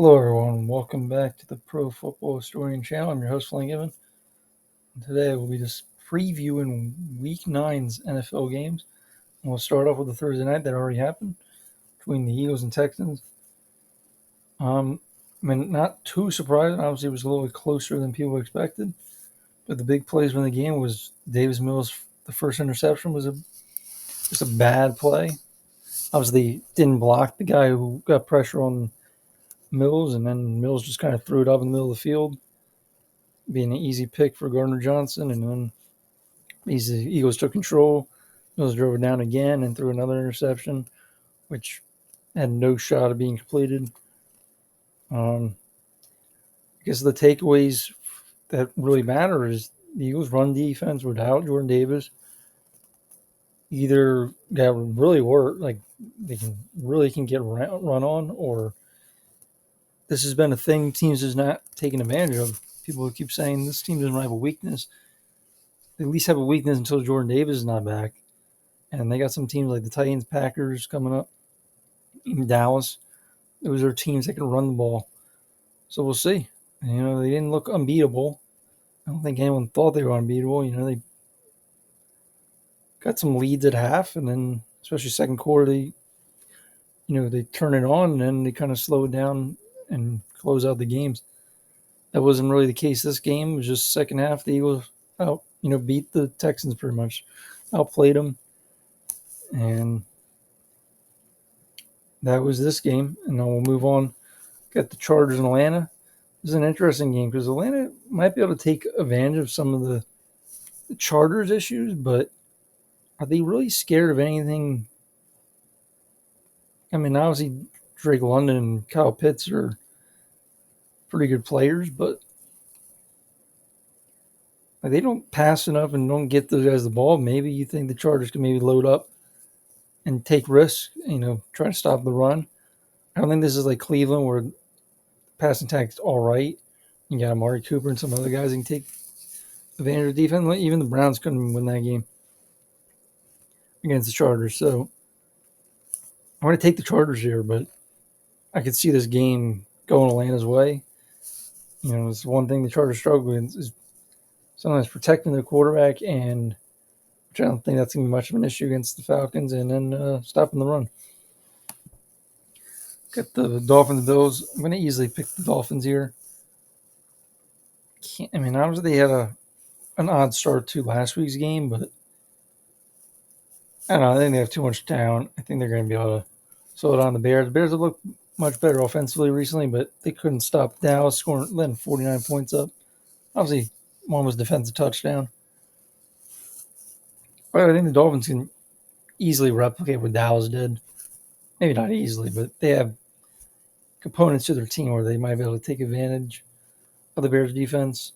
Hello, everyone. Welcome back to the Pro Football Historian channel. I'm your host, Flynn Given. Today, we'll be just previewing Week 9's NFL games. And we'll start off with the Thursday night that already happened between the Eagles and Texans. Not too surprising. Obviously, it was a little bit closer than people expected. But the big plays in the game was Davis Mills. The first interception was just a bad play. Obviously, didn't block the guy who got pressure on Mills, and then Mills just kind of threw it up in the middle of the field, being an easy pick for Gardner Johnson. And then the Eagles took control. Mills drove it down again and threw another interception, which had no shot of being completed. I guess the takeaways that really matter is the Eagles' run defense without Jordan Davis either got really work, like they can get run on, or this has been a thing teams has not taken advantage of. People keep saying this team doesn't have a weakness. They at least have a weakness until Jordan Davis is not back. And they got some teams like the Titans, Packers coming up, even Dallas. Those are teams that can run the ball. So we'll see. And, they didn't look unbeatable. I don't think anyone thought they were unbeatable. They got some leads at half, and then especially second quarter, they turn it on, and then they kind of slow it down and close out the games. That wasn't really the case this game. It was just second half. The Eagles beat the Texans pretty much, outplayed them, and that was this game. And then we'll move on. Got the Chargers in Atlanta. This is an interesting game because Atlanta might be able to take advantage of some of the Chargers' issues, but are they really scared of anything? I mean, obviously Drake London and Kyle Pitts are pretty good players, but they don't pass enough and don't get those guys the ball. Maybe you think the Chargers can maybe load up and take risks, try to stop the run. I don't think this is like Cleveland where passing attack is all right. You got Amari Cooper and some other guys that can take advantage of defense. Even the Browns couldn't win that game against the Chargers. So I'm going to take the Chargers here, but I could see this game going Atlanta's way. It's one thing the Chargers struggle with is sometimes protecting their quarterback, and which I don't think that's going to be much of an issue against the Falcons, and then stopping the run. Got the Dolphins and Bills. I'm going to easily pick the Dolphins here. Obviously they had an odd start to last week's game, but I don't know. I think they have too much talent. I think they're going to be able to slow down the Bears. The Bears have looked much better offensively recently, but they couldn't stop Dallas letting 49 points up. Obviously, one was defensive touchdown. But I think the Dolphins can easily replicate what Dallas did. Maybe not easily, but they have components to their team where they might be able to take advantage of the Bears' defense.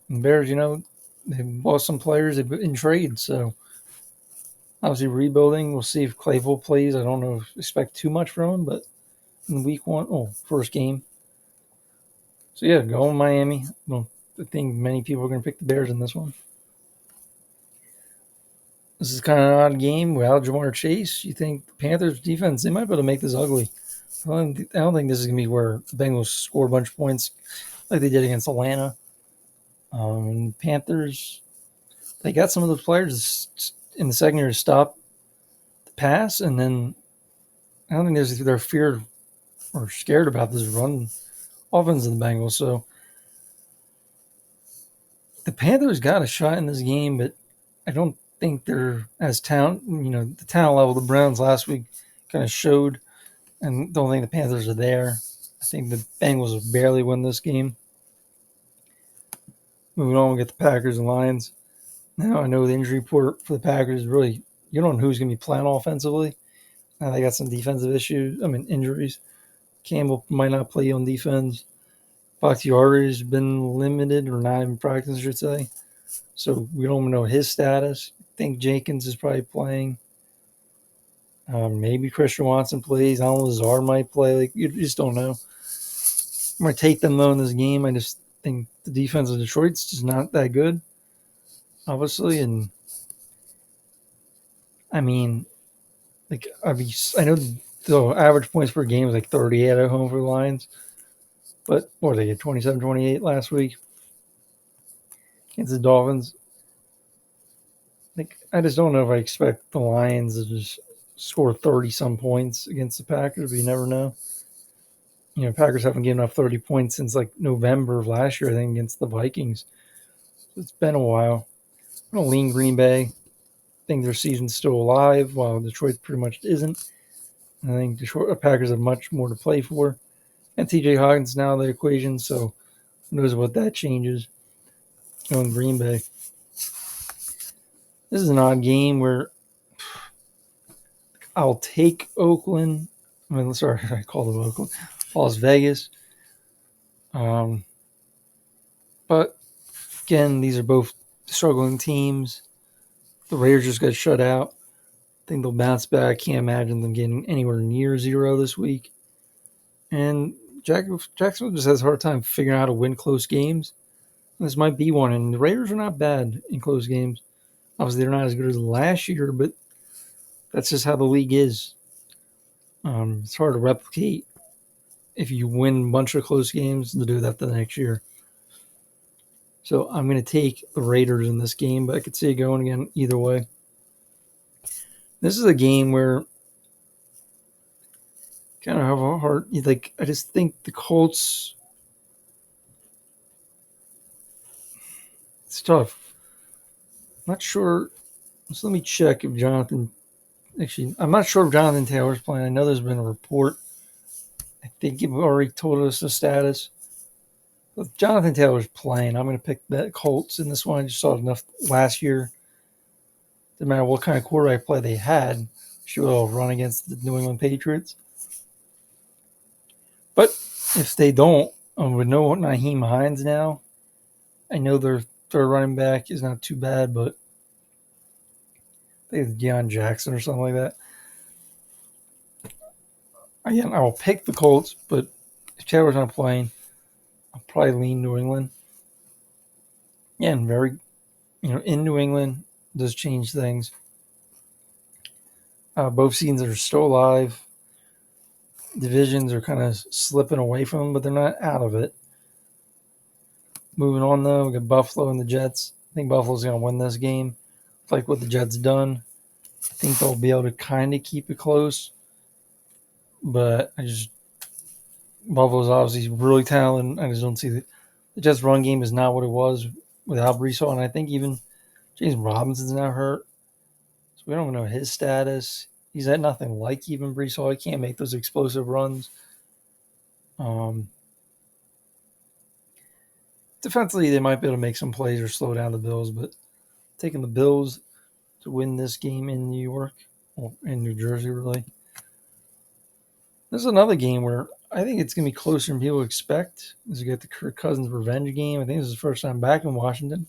And the Bears, they lost some players in trade, so obviously rebuilding. We'll see if Claypool plays. I don't know if expect too much from him, but in week one, first game. So yeah, go in Miami. Well, I think many people are going to pick the Bears in this one. This is kind of an odd game without Jamar Chase. You think the Panthers defense, they might be able to make this ugly. I don't think this is going to be where the Bengals score a bunch of points like they did against Atlanta. Panthers, they got some of the players in the secondary to stop the pass, and then I don't think they're feared or scared about this run offense of the Bengals. So the Panthers got a shot in this game, but I don't think they're as talent. The talent level the Browns last week kind of showed, and don't think the Panthers are there. I think the Bengals will barely win this game. Moving on, we get the Packers and Lions. Now I know the injury report for the Packers is really you don't know who's going to be playing offensively. They got some defensive issues. Injuries. Campbell might not play on defense. Bakhtiari has been limited or not in practice, I should say. So we don't know his status. I think Jenkins is probably playing. Maybe Christian Watson plays. I don't know, Lazard might play. You just don't know. I'm going to take them, though, in this game. I just think the defense of Detroit's just not that good, obviously. And, I know the average points per game is like 38 at home for the Lions. But what did they get, 27-28 last week against the Dolphins? Like, I just don't know if I expect the Lions to just score 30-some points against the Packers, but you never know. Packers haven't given up 30 points since like November of last year, I think, against the Vikings. So it's been a while. I'm going to lean Green Bay. I think their season's still alive, while Detroit pretty much isn't. I think Detroit Packers have much more to play for. And TJ Hawkins now in the equation, so who knows what that changes. Going Green Bay. This is an odd game where I'll take Oakland. I called them Oakland. Las Vegas. But again, these are both struggling teams. The Raiders just got shut out. I think they'll bounce back. Can't imagine them getting anywhere near 0 this week. And Jacksonville just has a hard time figuring out how to win close games. This might be one. And the Raiders are not bad in close games. Obviously, they're not as good as last year, but that's just how the league is. It's hard to replicate if you win a bunch of close games to do that the next year. So I'm going to take the Raiders in this game, but I could see it going again either way. This is a game where kind of have a hard. I just think the Colts. It's tough. I'm not sure. So let me check if Jonathan. Actually, I'm not sure if Jonathan Taylor's playing. I know there's been a report. I think you've already told us the status. If Jonathan Taylor's playing, I'm going to pick the Colts in this one. I just saw enough last year. No matter what kind of quarterback play they had, she will run against the New England Patriots. But if they don't, with no Nyheim Hines now, I know their third running back is not too bad, but they have Deion Jackson or something like that. Again, I will pick the Colts, but if Taylor's not playing, I'll probably lean New England. Yeah, and in New England does change things. Both seasons are still alive. Divisions are kind of slipping away from them, but they're not out of it. Moving on, though, we got Buffalo and the Jets. I think Buffalo's going to win this game. Like what the Jets done. I think they'll be able to kind of keep it close. But Buffalo's obviously really talented. I just don't see the Jets' run game is not what it was without Brees Hall. And I think even James Robinson's now hurt. So we don't know his status. He's at nothing like even Brees Hall. He can't make those explosive runs. Defensively, they might be able to make some plays or slow down the Bills, but taking the Bills to win this game in New York, or in New Jersey, really. This is another game where I think it's going to be closer than people expect. As you get the Kirk Cousins revenge game. I think this is the first time back in Washington.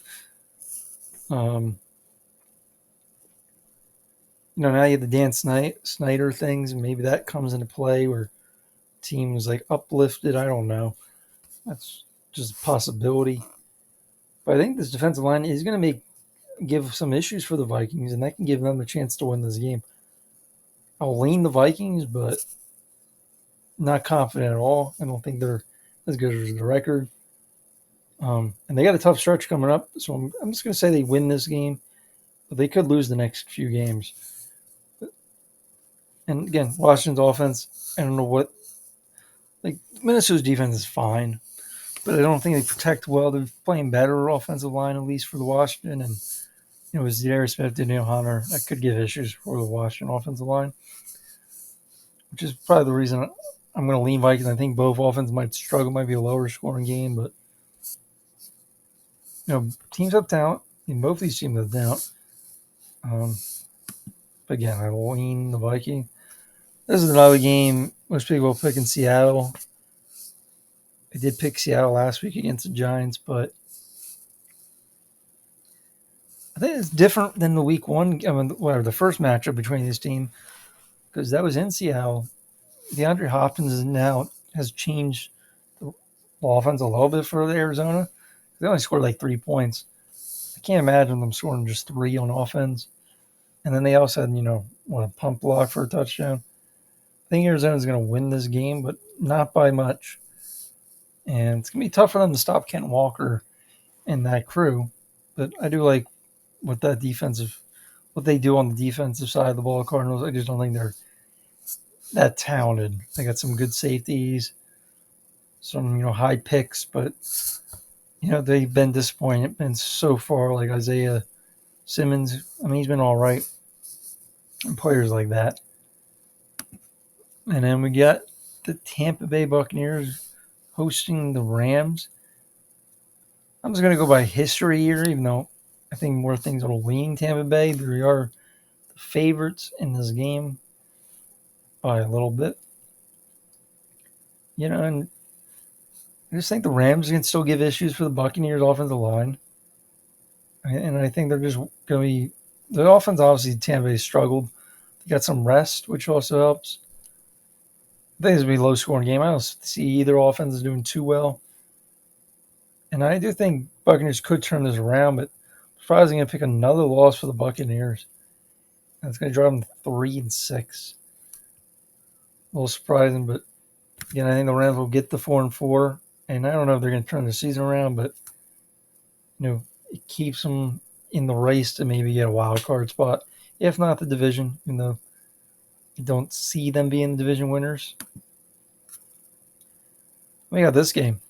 Now you have the Dan Snyder things, and maybe that comes into play where the team is like uplifted. I don't know. That's just a possibility. But I think this defensive line is going to give some issues for the Vikings, and that can give them a chance to win this game. I'll lean the Vikings, but not confident at all. I don't think they're as good as the record. And they got a tough stretch coming up, so I'm just going to say they win this game, but they could lose the next few games. And again, Washington's offense, I don't know what. Minnesota's defense is fine, but I don't think they protect well. They're playing better offensive line, at least for the Washington. And, with Darius Smith, Daniel Hunter, that could give issues for the Washington offensive line, which is probably the reason I'm going to lean Vikings. I think both offenses might struggle, might be a lower scoring game, but, teams have talent. Both these teams have talent. But again, I lean the Vikings. This is another game most people pick in Seattle. I did pick Seattle last week against the Giants, but I think it's different than the week one, the first matchup between these teams, because that was in Seattle. DeAndre Hopkins has changed the offense a little bit for Arizona. They only scored like 3 points. I can't imagine them scoring just 3 on offense. And then they also had, a pump block for a touchdown. I think Arizona's going to win this game, but not by much. And it's going to be tough for them to stop Kent Walker and that crew. But I do like what they do on the defensive side of the ball, Cardinals. I just don't think they're that talented. They got some good safeties, some high picks, but they've been disappointed. And so far, like Isaiah Simmons, I mean, he's been all right, and players like that. And then we got the Tampa Bay Buccaneers hosting the Rams. I'm just gonna go by history here, even though I think more things will lean Tampa Bay. They are the favorites in this game by a little bit. And I just think the Rams can still give issues for the Buccaneers offensive line. And I think they're just going to be the offense. Obviously, Tampa Bay struggled. They got some rest, which also helps. I think it's going to be a low scoring game. I don't see either offense is doing too well. And I do think Buccaneers could turn this around, but I'm surprised going to pick another loss for the Buccaneers. That's going to drive them 3-6. A little surprising, but again, I think the Rams will get the 4-4. And I don't know if they're going to turn the season around, but it keeps them in the race to maybe get a wild card spot, if not the division. You don't see them being division winners. We got this game.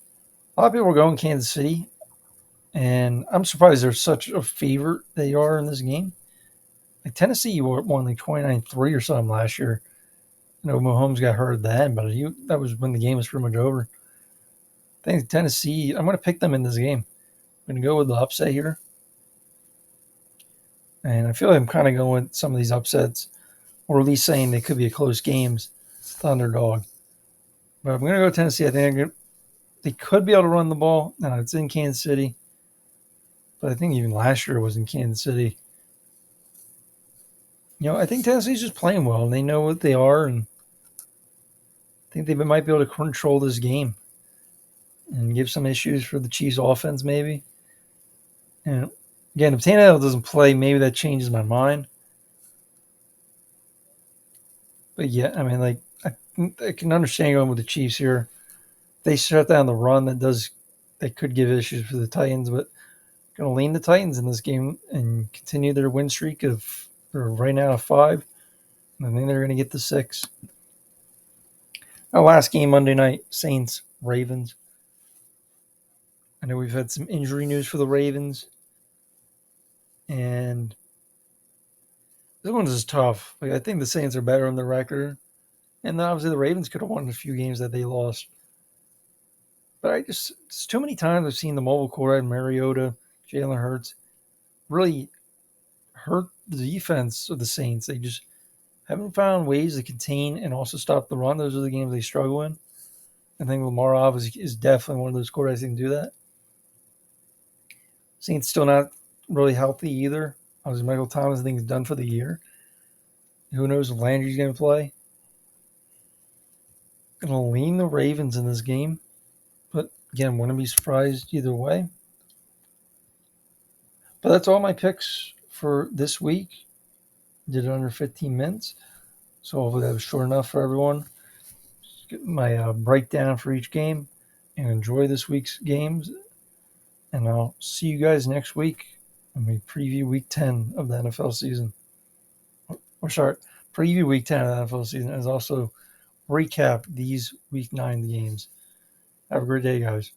A lot of people are going Kansas City, and I'm surprised they're such a favorite they are in this game. Like Tennessee won like 29-3 or something last year. Mahomes got hurt then, but that was when the game was pretty much over. I think Tennessee, I'm going to pick them in this game. I'm going to go with the upset here. And I feel like I'm kind of going with some of these upsets, or at least saying they could be a close games, the underdog. But I'm going to go Tennessee. I think they could be able to run the ball. Now, it's in Kansas City. But I think even last year it was in Kansas City. I think Tennessee's just playing well, and they know what they are, and I think they might be able to control this game and give some issues for the Chiefs' offense, maybe. And again, if Tannehill doesn't play, maybe that changes my mind. But yeah, I mean, like I can understand going with the Chiefs here. They shut down the run. That could give issues for the Titans, but going to lean the Titans in this game and continue their win streak of they're right now at 5. I think they're going to get the 6. Our last game Monday night, Saints Ravens. I know we've had some injury news for the Ravens, and this one is tough. Like I think the Saints are better on the record, and obviously the Ravens could have won a few games that they lost. But it's too many times I've seen the mobile quarterback, Mariota, Jalen Hurts, really hurt the defense of the Saints. They just haven't found ways to contain and also stop the run. Those are the games they struggle in. I think Lamar obviously is definitely one of those quarterbacks that can do that. Saints still not really healthy either. Obviously, Michael Thomas, I think, is done for the year. Who knows if Landry's going to play? Going to lean the Ravens in this game. But again, wouldn't be surprised either way. But that's all my picks for this week. Did it under 15 minutes. So hopefully that was short enough for everyone. Just get my breakdown for each game and enjoy this week's games. And I'll see you guys next week when we preview week 10 of the NFL season. Preview week 10 of the NFL season and also recap these week 9 games. Have a great day, guys.